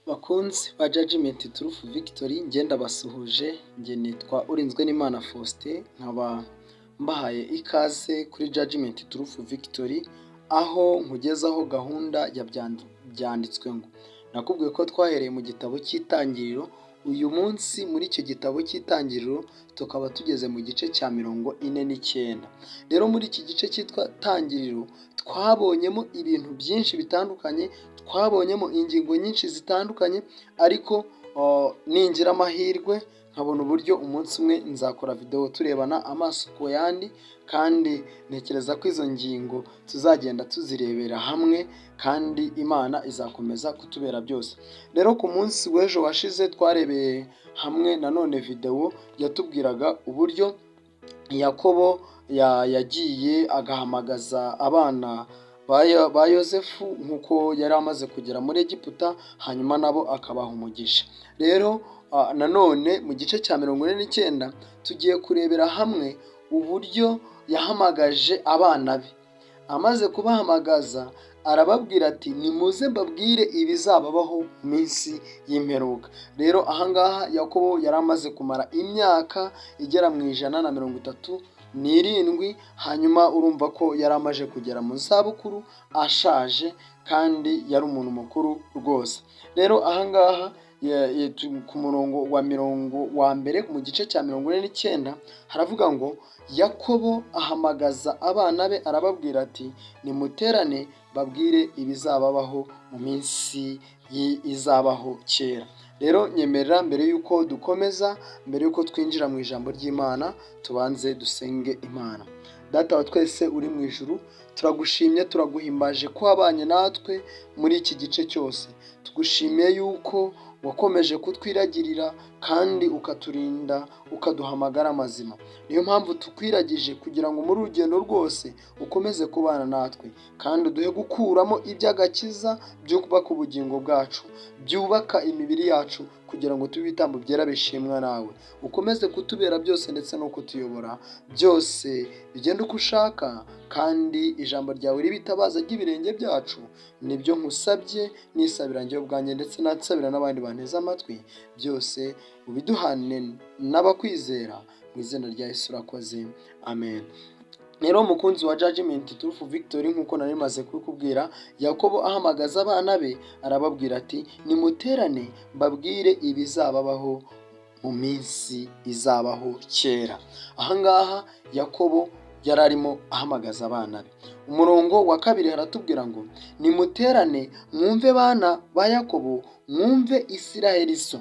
Bakunzi ba Judgment Truth Victory, ngenda basuhuje. Nge nitwa Urinzwe n'Imana Faustin, nkaba mbahaye ikaze kuri Judgment Truth Victory, aho nkugezaho gahunda ya byanditswe ngo. Nakubwiye ko twahereye mu gitabo cy'Itangiriro. Uyu munsi muri icyo gitabo cy'Itangiriro tukaba tugeze mu gice cya 49. Rero muri iki gice cyitwa Tangiriro twabonyemo ibintu byinshi bitandukanye, twabonyemo ingingo nyinshi zitandukanye, ariko ningira amahirwe nkabona uburyo umunsi umwe nzakora video turebana amaso ku yandi, kandi ntekereza ko izo ngingo tuzagenda tuzirebera hamwe, kandi Imana izakomeza kutubera byose. Rero ku munsi w'ejo washize twarebeye hamwe nanone video yatubwiraga uburyo Yakobo yagiye agahamagaza abana ba Yosefu nk'uko yari amaze kugera muri Egiputa, hanyuma nabo akabaha umugisha. Rero nanone mu gice cya 49 tugiye kurebera hamwe uburyo yahamagaje abana be. Amaze kubahamagaza arababwira ati nimuze mbabwire ibizababaho mu minsi y'imperuka. Rero ahangaha Yakobo yari amaze kumara imyaka igera mu 137, hanyuma urumva ko yari amaze kugera mu zabukuru, ashaje, kandi yari umuntu mukuru rwose. Rero ahangaha ku murongo wa mbere mu gice cya 49 haravuga ngo Yakobo ahamagaza abana be arababwira ati nimuterane babwire ibizababaho mu minsi izabaho kera. Rero nyemerera mbere yuko dukomeza, mbere yuko twinjira mu ijambo ry'Imana, tubanze dusenge Imana. Data wa twese uri mu ijuru, turagushimye, turaguhimbaje ko wabanye natwe muri iki gice cyose. Tugushimiye yuko wakomeje kutwiragirira kandi ukaturinda, ukaduhamagara amazima. Niyo mpamvu tukwiragije kugira ngo muri urugendo rwose ukomeze kubana natwe, kandi uduhe gukuramo iby'agakiza byubaka ubugingo bwacu, byubaka imibiri yacu, kugira ngo tube ibitambo byera bishimwa nawe. Ukomeze kutubera byose ndetse no kutuyobora byose bigenda uko ushaka, kandi ijambo ryawe ribe itabaza ry'ibirenge byacu. Nibyo nkusabye nisabira njyewe ubwanjye, ndetse nansabira n'abandi banteze amatwi, byose ubiduhane n'abakwizera mu izina rya Yesu urakoze, amen. Rero mukunzi wa Judgment Truth Victory, nk'uko nari maze kubikubwira, Yakobo ahamagaza abana be arababwira ati nimuterane mbabwire ibizababaho mu minsi izabaho kera. Ahangaha Yakobo yari arimo ahamagaza abana be. Umurongo wa 2 haratubwira ngo nimuterane mwumve bana ba Yakobo, mwumve Isiraheli so.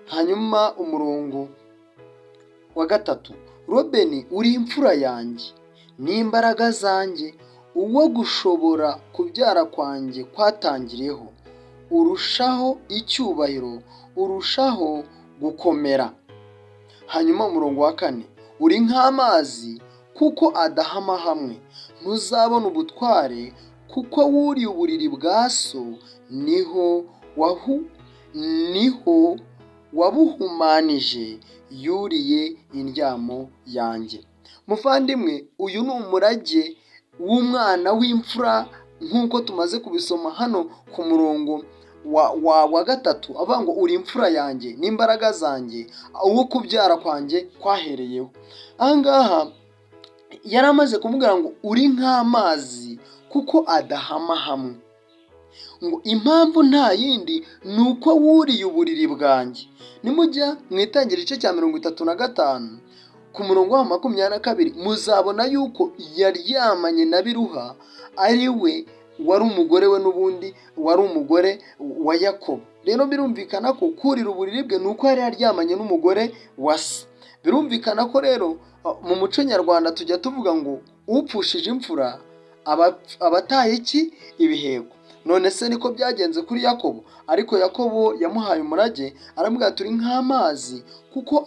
Hanyuma umurongo wa 3, Robeni uri imfura yanjye n'imbaraga zanjye, uwo gushobora kubyara kwanjye kwatangiriyeho, urushaho icyubahiro, urushaho gukomera. Hanyuma umurongo wa 4, uri nk'amazi kuko adahama hamwe, ntuzabona ubutware kuko wuriye uburiri bwa so, niho wabuhumanije, yuriye indyamo yanjye. Muvandimwe, uyu ni umurage w'umwana w'imfura, nk'uko tumaze kubisoma hano ku murongo wa 3, avuga ngo uri imfura yanjye n'imbaraga zanjye, uwo kubyara kwanjye kwahereyeho. Ahangaha yari amaze kumubwira ngo uri nk'amazi kuko adahama hamwe, ngo impamvu nta yindi ni uko wuriye uburiri bwanjye. Nimujya mu Itangiriro igice cya 35 ku murongo wa 22 muzabona yuko yaryamanye na Biluha, ari we wari umugore we, n'ubundi wari umugore wa Yakobo. Rero birumvikana ko kurira uburiri bwe nuko yari yaryamanye n'umugore wa se. Birumvikana ko rero mu muco nyarwanda tujya tuvuga ngo upfushije imfura abataye iki ibiheko. None se niko byagenze kuri Yakobo? Ariko Yakobo yamuhaye umurage, aramubwira turi nk'amazi kuko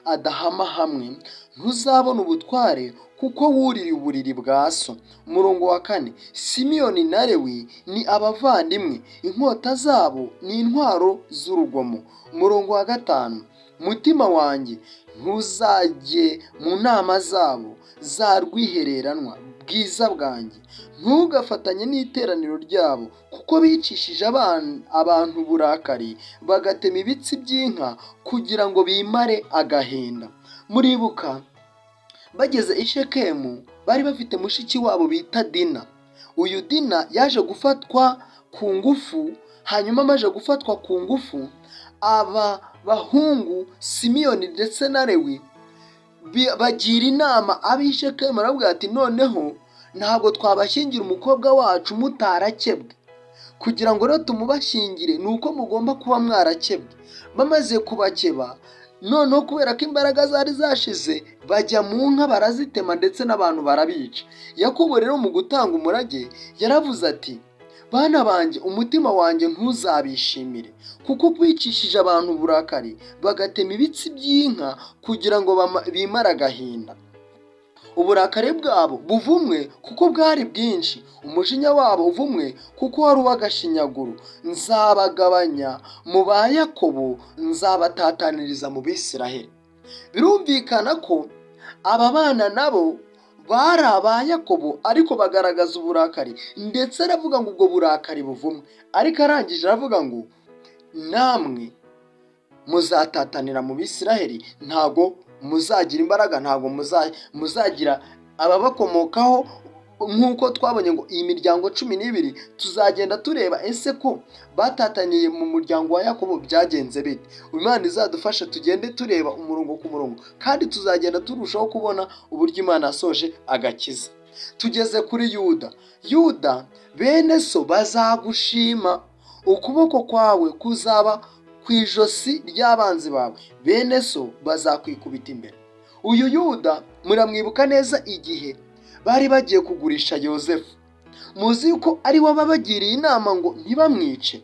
adahama hamwe, ntuzabona ubutware kuko wuririye uburiri bwa so. Umurongo wa 4, Simiyoni na Lewi ni abavandimwe, inkota zabo ni intwaro z'urugomo. Umurongo wa 5, mutima wanjye ntuzajye mu nama zabo za rwihereranwa, bwiza bwanjye, ntugafatanye n'iteraniro ryabo, kuko bicishije abantu uburakari bagatema ibitsi by'inka kugira ngo bimare agahinda. Muribuka bageze i Shekemu bari bafite mushiki wabo bita Dina. Uyu Dina yaje gufatwa ku ngufu, hanyuma amaze gufatwa ku ngufu, aba bahungu Simiyoni ndetse na Lewi bagira inama ab'i Shekemu, baravuga ati noneho ntabwo twabashyingira umukobwa wacu mutarakebwe, kugira ngo rero tumubashyingire ni uko mugomba kuba mwarakebwe. Bamaze kubakeba, noneho kubera ko imbaraga zari zashize, bajya mu nka barazitema ndetse n'abantu barabica. Yakobo rero mu gutanga umurage yaravuze ati, bana banjye, umutima wanjye ntuzabishimire, kuko bicishije abantu uburakari bagatema ibitsi by'inka kugira ngo bimare agahinda. Uburakari bwabo buvumwe kuko bwari bwinshi, umujinya wabo uvumwe kuko wari uw'agashinyaguro. Nzabagabanya mu ba Yakobo, nzabatataniriza mu Bisiraheli. Birumvikana ko aba bana nabo bari aba Yakobo, ariko bagaragaza uburakari, ndetse aravuga ngo ubwo burakari buvumwe, ariko arangije aravuga ngo namwe muzatatanira mu Bisiraheli, ntago muzagira imbaraga, ntabwo muzagira ababakomokaho. Nk'uko twabonye ngo iyi miryango 12 tuzagenda tureba ese ko batataniye mu muryango wa Yakobo byagenze bite. Imana izadufasha tugende tureba umurongo ku murongo, kandi tuzagenda turushaho kubona uburyo Imana yasoje agakiza. Tugeze kuri Yuda. Yuda, bene so bazagushima, ukuboko kwawe kuzaba ku ijosi ry'abanzi bawe, bene so bazakwikubita imbere. Uyu Yuda muramwibuka neza igihe bari bagiye kugurisha Yozefu. Muzi yuko ari we babagiriye inama ngo ntibamwice.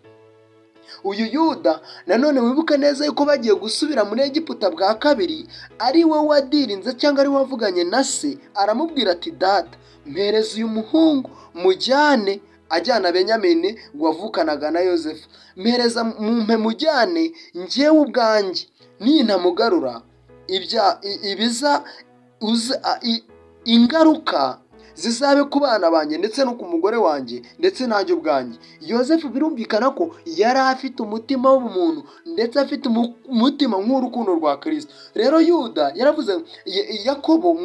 Uyu Yuda nanone wibuka neza yuko bagiye gusubira muri Egiputa bwa kabiri, ari we wadirinze cyangwa ari we wavuganye na se, aramubwira ati, data mpereza uyu muhungu mujyane, ajyana Benyamini wavukanaga na Yozefu, mpereza mumpe mujyane njyewe ubwanjye, nintamugarura ingaruka zizabe ku bana banjye ndetse no ku mugore wanjye ndetse nanjye ubwanjye. Yozefu birumvikana ko yari afite umutima w'ubumuntu ndetse afite umutima nk'urukundo rwa Kristo. Rero Yuda yaravuze, Yakobo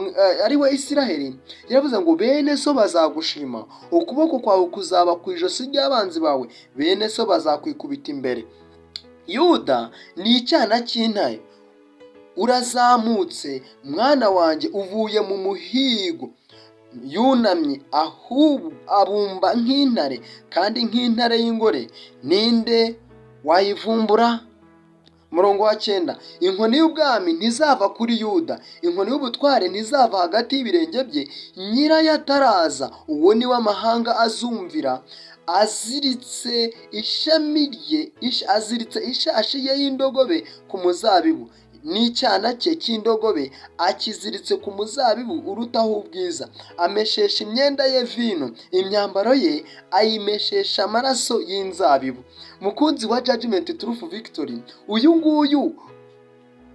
ari we Isiraheli yaravuze ngo bene so bazagushima, ukuboko kwawe kuzaba ku ijosi ry'abanzi bawe, bene so bazakwikubita imbere. Yuda ni icyana cy'intare. Urazamutse mwana wanjye, uvuye mu muhigo. Yunamye abumba nk'intare, kandi nk'intare y'ingore ninde wayivumbura? Murongo wa 9, inkoni y'ubwami ntizava kuri Yuda, inkoni y'ubutware ntizava hagati y'ibirenge bye. Nyirayo ataraza, uwo ni we amahanga azumvira. Aziritse ishashi ye y'indogobe ku muzabibu, n'icyana cye cy'indogobe akiziritse ku muzabibu urutaho ubwiza. Ameshesha imyenda ye vino, imyambaro ye ayimeshesha amaraso y'inzabibu. Mukunzi wa Judgment Truth Victory, uyu nguyu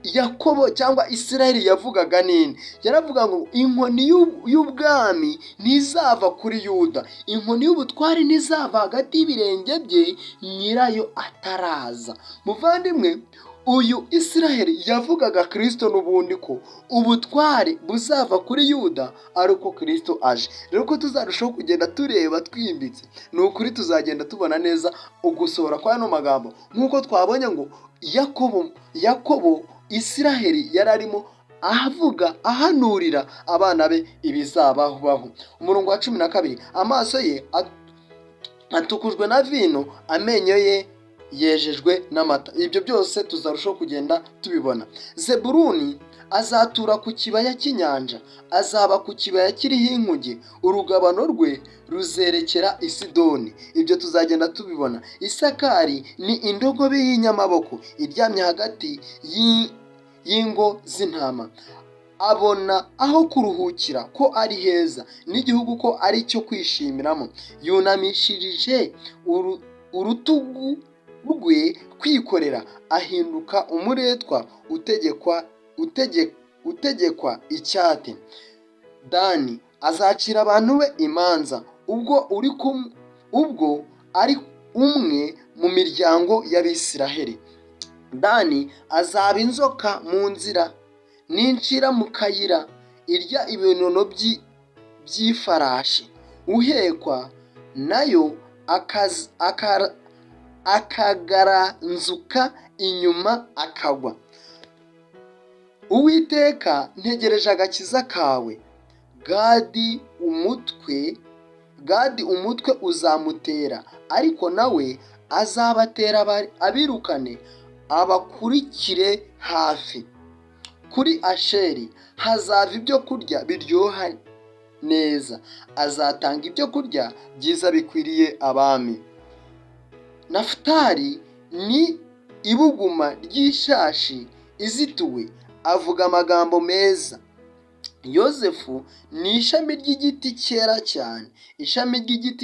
Yakobo cyangwa Isiraheli yavugaga nini? Yaravuga ngo inkoni y'ubwami ntizava kuri Yuda, inkoni y'ubutware ntizava hagati y'ibirenge bye, nyirayo ataraza. Muvandimwe, uyu Isiraheli yavugaga Kristo n'ubundi ko ubutware buzava kuri Yuda ari uko Kristo aje. Rero ko tuzarushaho kugenda tureba twimbitse, ni ukuri tuzagenda tubona neza ugusohora kwa ano magambo, nk'uko twabonye ngo Yakobo Isiraheli yari arimo ahanurira abana be ibizabaho. Umurongo wa 12, amaso ye atukujwe na vino, amenyo ye yejejwe n'amata. Ibyo byose tuzarushaho kugenda tubibona. Zebuluni azatura ku kibaya cy'inyanja, azaba ku kibaya kiriho inkuge, urugabano rwe ruzerekera i Sidoni. Ibyo tuzagenda tubibona. Isakari ni indogobe y'inyamaboko iryamye hagati y'ingo z'intama. Abona aho kuruhukira ko ari heza, n'igihugu ko ari cyo kwishimiramo. Yunamishirije urutugu rwe kwikorera, ahinduka umuretwa utegekwa icyate. Dani azacira abantu be imanza ubwo ari umwe mu miryango y'Abisiraheli. Dani azaba inzoka mu nzira n'incira mu kayira irya ibinono by'ifarashi, uhekwa nayo akagaranzuka inyuma akagwa. Uwiteka, ntegereje agakiza kawe. Gadi umutwe uzamutera, ariko nawe azabatera abirukane abakurikire hafi. Kuri Asheri hazava ibyo kurya biryoha neza, azatanga ibyo kurya byiza bikwiriye abami. Nafutali ni ibuguma ry'ishashi izituwe, avuga amagambo meza. Yozefu ni ishami ry'igiti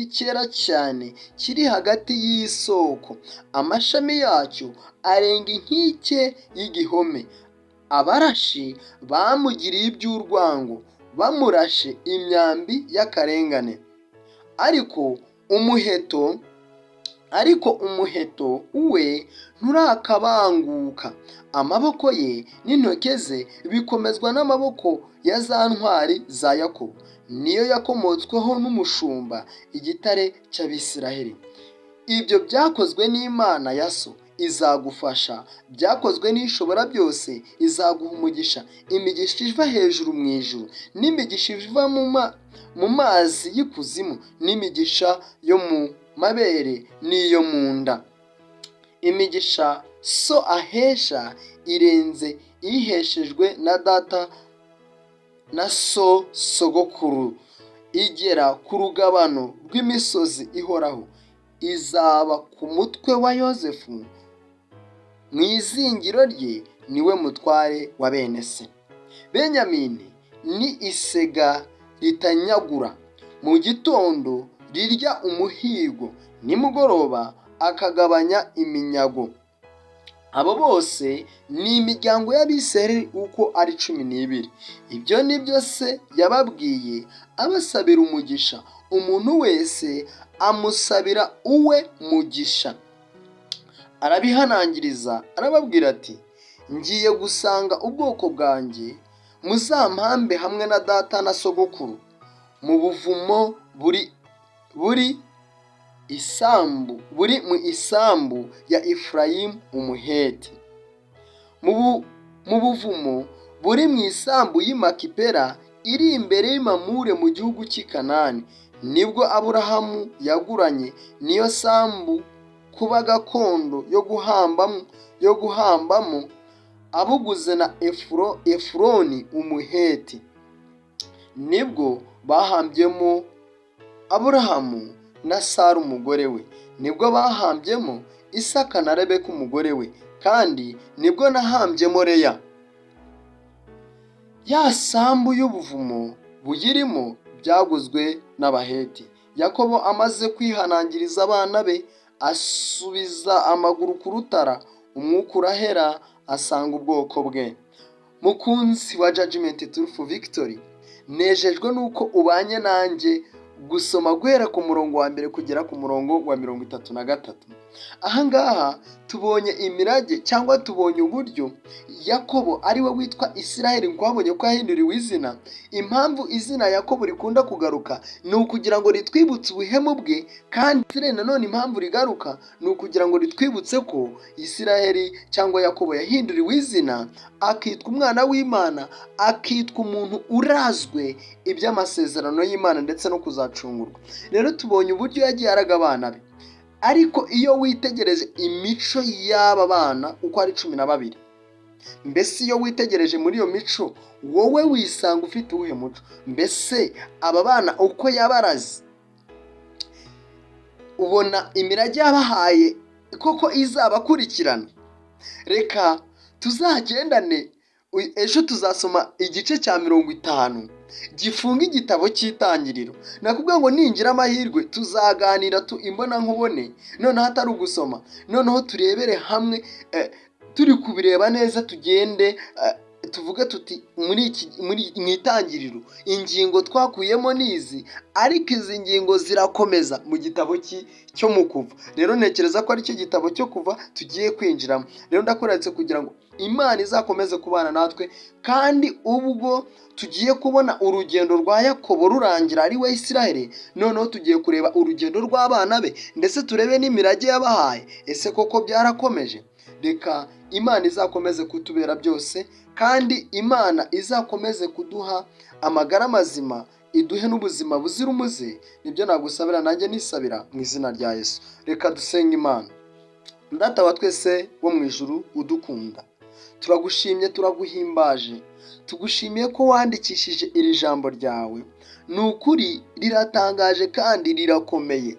cyera cyane kiri hagati y'isoko, amashami yacyo arenga inkike y'igihome. Abarashi bamugiriye iby'urwango, bamurashe imyambi y'akarengane, ariko umuheto we nturakabanguka. Amaboko ye n'intoke ze bikomezwa n'amaboko ya za ntwari za Yakobo. Niyo yakomotsweho n'umushumba, igitare cy'Abisiraheli. Ibyo byakozwe n'Imana ya so izagufasha, byakozwe n'Ishobora byose izaguha umugisha, imigisha iva hejuru mu ijuru, n'imigisha iva mu mazi y'ikuzimu, n'imigisha yo mu mabere n'iyo mu nda. Imigisha so ahesha irenze iheshejwe na data na sogokuru, igera ku rugabano rw'imisozi ihoraho. Izaba ku mutwe wa Yozefu, mu izingiro rye niwe mutware wa bene se. Benyamini ni isega ritanyagura, mu gitondo rirya umuhigo, nimugoroba akagabanya iminyago. Abo bose ni imiryango y'Abisiraheli uko ari 12. Ibyo ni byo se yababwiye abasabira umugisha. Umuntu wese amusabira uwe mugisha. Arabihanangiriza arababwira ati, ngiye gusanga ubwoko bwanjye, muzampambe hamwe na data na sogokuru mu buvumo buri mu isambu ya Efurayimu Umuheti, mu buvumo buri mu isambu y'i Makipela iri imbere y'Imamure mu gihugu cy'i Kanani. Nibwo Aburahamu yaguranye niyo sambu kuba gakondo yo guhambamo, abuguze na Efuroni Umuheti. Nibwo bahambyemo Aburahamu na Sara umugore we, nibwo bahambyemo Isaka na Rebeka umugore we, kandi nibwo nahambyemo Leya. Ya sambu y'ubuvumo buyirimo byaguzwe n'Abaheti. Yakobo amaze kwihanangiriza abana be, asubiza amaguru ku rutara, umwuka urahera, asanga ubwoko bwe. Mukunzi wa Judgment Truth Victory, nejejwe nuko ubanye nanjye gusoma guhera ku murongo wa mbere kugera ku murongo wa 33. Ahangaha tubonye imirage cyangwa tubonye uburyo Yakobo ari we witwa Isiraheli, twabonye ko yahinduriwe izina. Impamvu izina Yakobo rikunda kugaruka ni ukugira ngo ritwibutse ubuhemu bwe, kandi nanone impamvu rigaruka ni ukugira ngo ritwibutse ko Isiraheli cyangwa Yakobo yahinduriwe izina, akitwa umwana w'Imana, akitwa umuntu urazwe iby'amasezerano y'Imana ndetse no kuzacungurwa. Rero tubonye uburyo yagiye araga abana be, ariko iyo witegereje imico y'aba bana uko ari 12, mbese iyo witegereje muri iyo mico wowe wisanga ufite uwuhe muco? Mbese aba bana uko yabaraze, ubona imirage yabahaye koko izabakurikirana? Reka tuzagendane, ejo tuzasoma igice cya 50 gifunga igitabo cy'Itangiriro. Nakubwiye ngo ningira amahirwe tuzaganira imbona nkubone, noneho atari ugusoma, noneho turebere hamwe, turi kubireba neza, tugende tuvuge tuti mu itangiriro ingingo twakuyemo n'izi, ariko izi ngingo zirakomeza mu gitabo cyo mu Kuva. Rero ntekereza ko aricyo gitabo cyo Kuva tugiye kwinjiramo. Rero ndakuratse kugira ngo Imana izakomeze kubana natwe, kandi ubwo tugiye kubona urugendo rwa Yakobo rurangira ari we Isiraheli, noneho tugiye kureba urugendo rw'abana be, ndetse turebe n'imirage yabahaye. Ese koko byarakomeje? Reka Imana izakomeze kutubera byose, kandi Imana izakomeze kuduha amagara mazima, iduhe n'ubuzima buzira umuze. Nibyo nagusabira nanjye nisabira mu izina rya Yesu. Reka dusenge Imana. Data wa twese wo mu ijuru udukunda, turagushimye, turaguhimbaje, tugushimiye ko wandikishije iri jambo ryawe. Ni ukuri riratangaje kandi rirakomeye,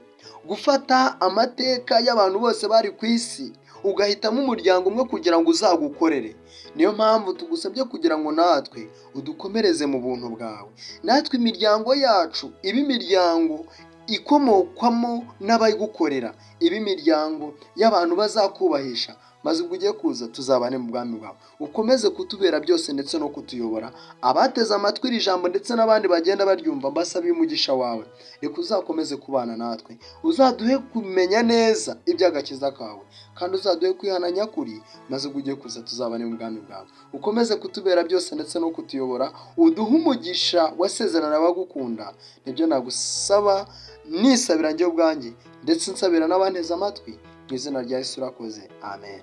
gufata amateka y'abantu bose bari ku isi ugahitamo umuryango umwe kugira ngo uzagukorere. Niyo mpamvu tugusabye kugira ngo natwe udukomereze mu buntu bwawe, natwe imiryango yacu ibe imiryango ikomokwamo n'abayigukorera, ibe imiryango y'abantu bazakubahisha, maze ubwo ugiye kuza tuzabane mu bwami bwawe. Ukomeze kutubera byose ndetse no kutuyobora. Abateze amatwi iri jambo ndetse n'abandi bagenda baryumva, mbasabiye umugisha wawe. Reka uzakomeze kubana natwe, uzaduhe kumenya neza iby'agakiza kawe, kandi uzaduhe kwihana nyakuri, maze ubwo ugiye kuza tuzabane mu bwami bwawe. Ukomeze kutubera byose ndetse no kutuyobora, uduhe umugisha wasezerana abagukunda. Nibyo nagusaba nisabira njye ubwanjye, ndetse nsabira n'abanteze amatwi, mu izina rya Yesu urakoze, amen.